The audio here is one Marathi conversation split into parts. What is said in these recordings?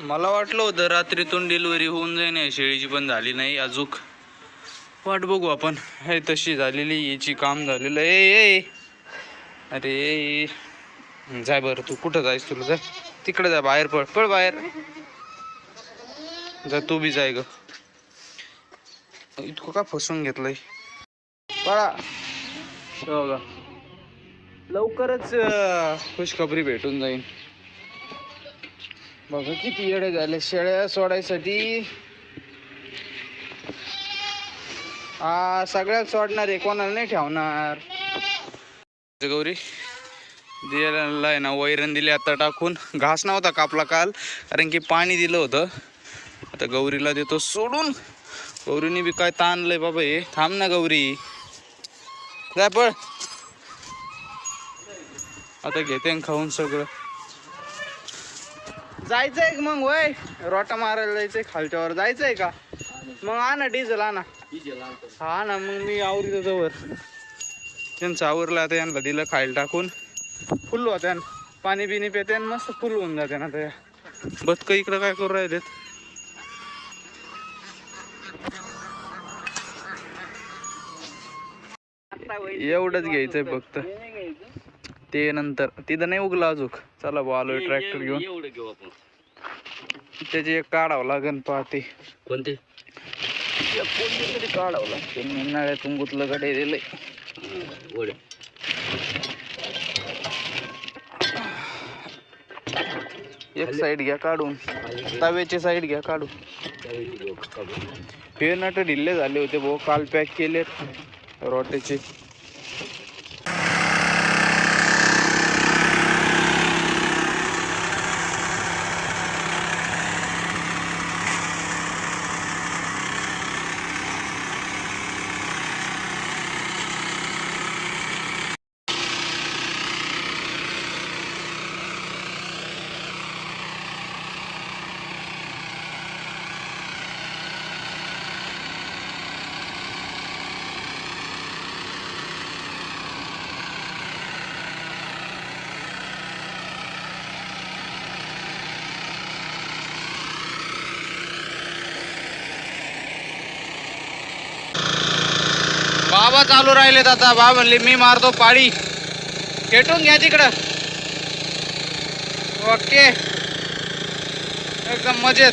मला वाटलं होतं रात्रीतून डिलिव्हरी होऊन जाईन या शेळीची, पण झाली नाही अजून. वाट बघू आपण. हे तशी झालेली, याची काम झालेलं. ए अरे जाय बरं, तू कुठं जायस? तुला जाय तिकडे, जा बाहेर, पळ पळ बाहेर जा. तू बी जाय ग. इतकं का फसून घेतलंय? पळा. बघा लवकरच खुशखबरी भेटून जाईल. बघा किती येडे झाले शेळ्या सोडायसाठी. सगळ्यात सोडणार आहे, कोणाला नाही ठेवणार. गौरी दिला आहे ना, वैरण दिली आता टाकून. घास नव्हता कापला काल, कारण की पाणी दिलं होतं. आता गौरीला देतो सोडून. गौरीने बी काय ताणलंय बाबा हे. थांब ना गौरी, जाय पळ. आता घेते खाऊन सगळं. जायचंय मग वय रोटा मारायला जायचंय, खालच्यावर जायचंय का? मग ना डिझेल आणा. हा ना, मग मी आवरीतो जवळ. त्यांचं आवरलं आता, यांना दिलं खायला टाकून. फुल होत्या, पाणी बिनी पिते आणि मस्त फुल होऊन जाते ना. त्या बदक इकडं काय करू राहिलेत? एवढंच घ्यायचंय फक्त, ते नंतर तिथं नाही उगलं अजून. चला भाऊ, आलोय ट्रॅक्टर घेऊन. एवढं घेऊ आपण. त्याची एक काढावं लागेल पाहते. कोणते? कोणते तरी काढावं लागते. उन्हाळ्यातून गुतलं कडे दिलंय. एक साईड घ्या काढून, तव्याची साईड घ्या काढून. हे नट ढिल्ले झाले होते भाऊ, काल पॅक केलेत रोट्याचे. बाबा चालू राहिलेत आता. बाबा म्हणले मी मारतो पाळी, खेटून घ्या तिकडं. ओके, एकदम मजेत.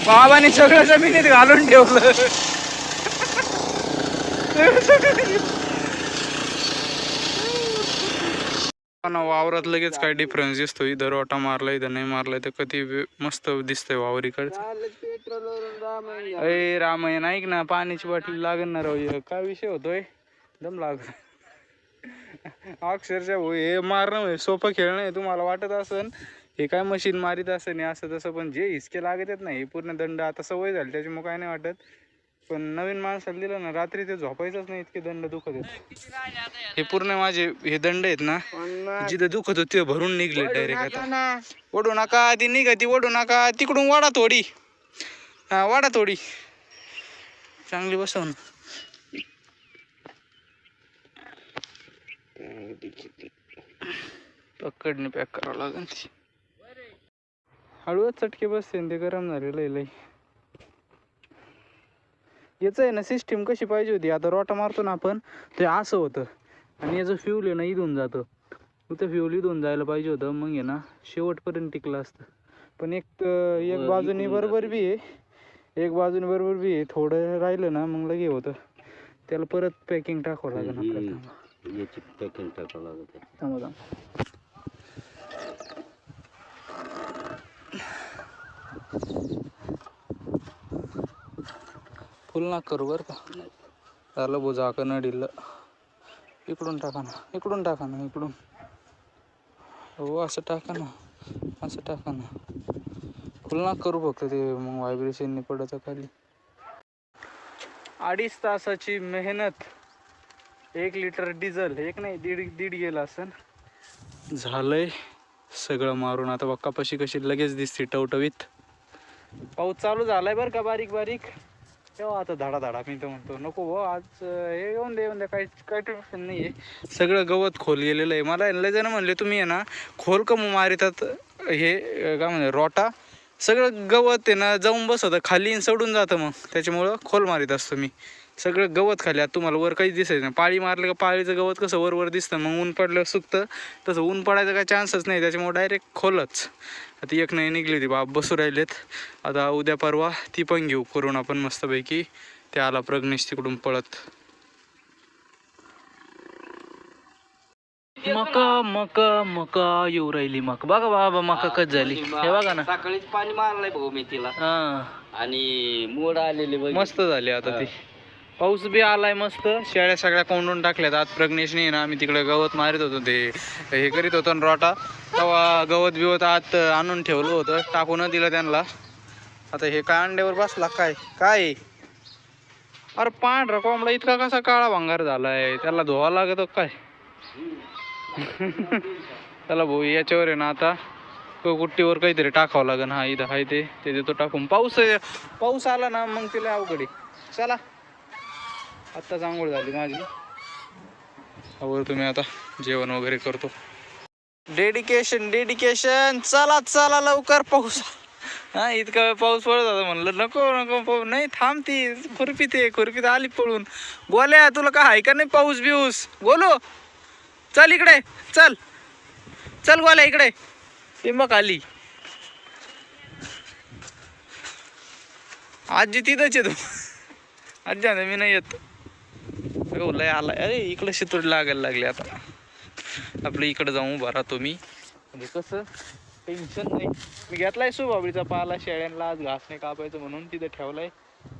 बाबाने सगळं जमिनीत घालून ठेवलं. वावरात लगेच काय डिफरन्स दिसतो. इथं रोटा मारलाय, इथं नाही मारलाय, तर कधी मस्त दिसतंय वावरीकडचं. अरे रामायण ऐक ना, पाण्याची बाटली लागेल ना राहू. काय विषय होतोय? दम लाग अक्षरशः हे मारणं सोपं खेळ नाही. तुम्हाला वाटत असन हे काय मशीन मारित असेल असं तसं, पण जे हिसके लागत आहेत ना, हे पूर्ण दंड. आता सवय झाली त्याच्यामुळे काय नाही वाटत, पण नवीन माणसाला दिलं ना रात्री ते झोपायचंच नाही, इतके दंड दुखत आहेत. हे पूर्ण माझे हे दंड आहेत ना, जिथं दुखत होत ते भरून निघले डायरेक्ट. आता ओढू नका, ती निघती ओढू नका. तिकडून वाडा थोडी, हा वाडा थोडी चांगली बसवून. पकडणे पॅक करावं लागेल. हळूच चटके बसते, ते गरम झालेलं लई. याचं आहे ना सिस्टीम कशी पाहिजे होती. आता रोटा मारतो ना आपण, ते असं होतं, आणि याचं फ्यूल आहे ना इथून जातं. इथं फ्यूल इथून जायला पाहिजे होतं, मग आहे ना शेवटपर्यंत टिकलं असतं. पण एक बाजूने बरोबर बी आहे, एक बाजूने बरोबर बी आहे. थोडं राहिलं ना मग लगे होतं. त्याला परत पॅकिंग टाकावं लागेल आपल्याला. याची पॅकिंग टाकावं लागेल. थांबा. फुल ना करू बरं का. झालं बो, झाकण ढिल्लं. इकडून टाका ना, इकडून टाका ना, इकडून. हो असं टाका ना, असं टाका ना. फुल ना करू फक्त, ते मग व्हायब्रेशन पडतं खाली. 2.5 तासाची मेहनत, 1 लिटर डिझेल, एक नाही दीड गेला असेल. झालंय सगळं मारून आता बघ कपाशी कशी लगेच दिसते टवटवीत. पाऊस चालू झालाय बरं का बारीक बारीक. तेव्हा आता धाडा मी तर म्हणतो नको हो आज हे येऊन दे काही टेन्शन नाही आहे. सगळं गवत खोल गेलेलं आहे. मला लय जण म्हणले तुम्ही आहे ना खोल कम मारितात हे काय म्हणजे रोटा. सगळं गवत आहे ना जाऊन बसतं खाली सोडून जातं मग त्याच्यामुळं खोल मारीत असतो मी. सगळं गवत खाली आता तुम्हाला वर काहीच दिसायचं नाही. पाळी मारलं का पाळीचं गवत कसं वर दिसतं मग ऊन पडलं सुकतं तसं ऊन पडायचं काही चान्सच नाही त्याच्यामुळे डायरेक्ट खोलच. आता एक नाही निघली होती बाप बसू राहिलेत. आता उद्या परवा ती पण घेऊ करून आपण मस्तपैकी. ते आला प्रज्ञेश तिकडून पळत. मका येऊ राहिली मका बघा बाबा मका कच झाली हे बघा ना. सकाळीच पाणी मारलंय भाऊ मी तिला आणि मोड आलेले मस्त झाले आता ती. पाऊस बी आलाय मस्त. शेळ्या सगळ्या कोंडून टाकल्यात. आज प्रज्ञेशने ना आम्ही तिकडे गवत मारित होतो ते हे करीत होतो ना रोटा तेव्हा गवत बिवत आत आणून ठेवलं होतं टाकून दिलं त्यांना. आता हे काय अंड्यावर बसला काय काय अरे पांढरा कोंबडा इतका कसा काळा भंगार झालाय त्याला धुवा लागत काय. त्याला भाऊ याच्यावर आहे ना आता गुट्टीवर काहीतरी टाकावं लागेल. हा इथं आहे ते देतो टाकून. पाऊस आला ना मग तिला अवघड आहे. चला आत्ताच आंघोळ झाली माझी. अवर तुम्ही आता जेवण वगैरे करतो. डेडिकेशन चला लवकर पाऊस. हा इतका वेळ पाऊस पडत होता म्हणलं नको पाऊस नाही थांबती खुरपीत आली पळून. बोल्या तुला काय आहे का नाही पाऊस बिऊस बोलो. चल इकडे चल बोल्या इकडे टिंबक आली. आजी तिथंच आहे तू. आजी मी नाही येत. लय आलाय अरे इकडे शितोड लागायला लागले आता. आपलं इकडे जाऊन उभा राहतो मी म्हणजे कसं टेन्शन नाही. मी घेतलाय सुबाबळीचा पाला शेळ्यांना आज घास नाही कापायचं म्हणून तिथे ठेवलाय.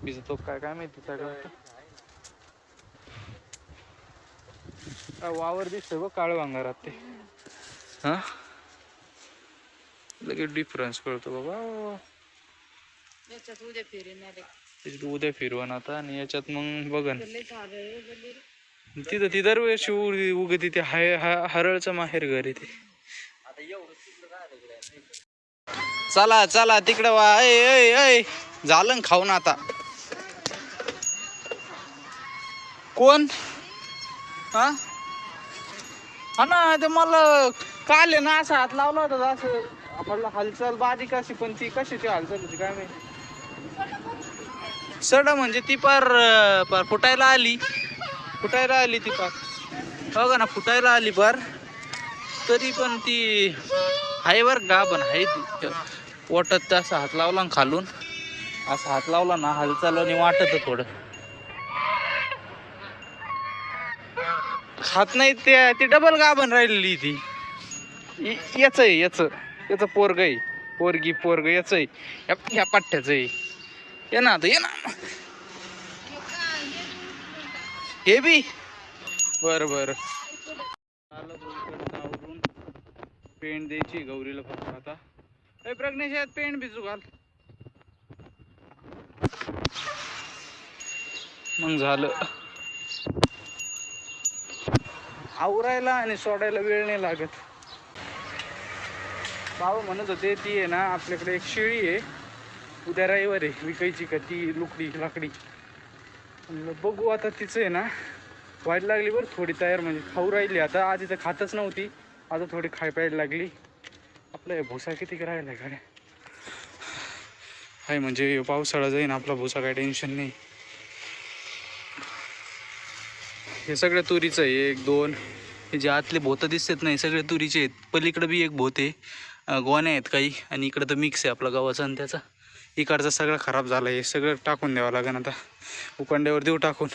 भिजतो काय माहिती सगळं. वावर दिसतोय बघ काळ भांगारात ते. हा लगेच डिफरन्स कळतो बाबा. उद्या फिरवण आता आणि याच्यात मग बघन तिथं ती दरवेळेशी उगती ते हरळचं माहेर घर आहे ते. चला तिकडं वा. ऐ झालं खाऊन आता. कोण हा ना ते मला काल आहे ना असा हात लावला होता असं आपल्याला हालचाल बारीक अशी पण ती कशाची हालचाल होती काय माहिती. सड म्हणजे ती पार फुटायला आली ती पार बघा ना फुटायला आली पार. तरी पण ती आहे बर गाभण आहे ती. वाटत असा हात लावला खालून असा हात लावला ना हालचाल आणि वाटत थोडं. खात नाही ते डबल गाभण राहिलेली ती. याच पोरग आहे पोरग याच आहे ह्या पठ्ठ्याच आहे. ये ना हे बी बर आवरून पेंट द्यायची गौरीला फक्त आता. प्रज्ञेश यात पेंट भिजू घाल मग झालं. आवरायला आणि सोडायला वेळ नाही लागत. बाबा म्हणत होते ती आहे ना आपल्याकडे एक शेळी आहे उद्या रविवार आहे विकायची का ती लाकडी. बघू आता तिचं आहे ना व्हायला लागली बरं थोडी तयार म्हणजे खाऊ राहिली आता. आधी तर खातच नव्हती आता थोडी खाय प्यायला लागली. आपला भुसा किती राहिला गाड्या आहे म्हणजे पावसाळा जाईन आपला भुसा काही टेन्शन नाही. हे सगळ्या तुरीचं आहे 1 2 हे जे आतले भोतं दिसत नाही सगळे तुरीचे आहेत. पलीकडे बी एक भोत आहे गोण्या आहेत काही आणि इकडं तर मिक्स आहे आपला गव्हाचा आणि त्याचा. इकडचा सगळं खराब झाला. हे सगळं टाकून द्यावं लागेल आता. उकांड्यावर देऊ टाकून.